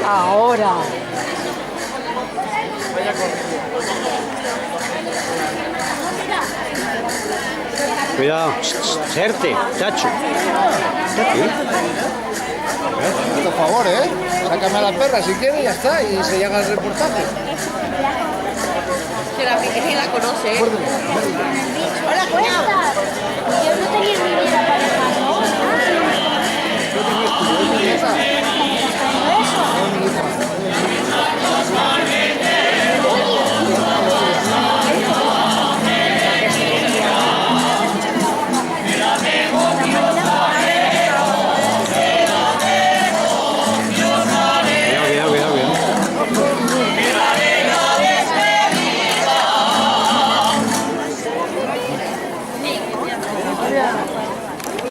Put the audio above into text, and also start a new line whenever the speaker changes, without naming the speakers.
Ahora.
Cuidado, serte, chacho.
Por favor, sácame a la perra si quieres y ya está, y se llega el reportaje.
Que la pequeña la conoce.
Hola, cuenta.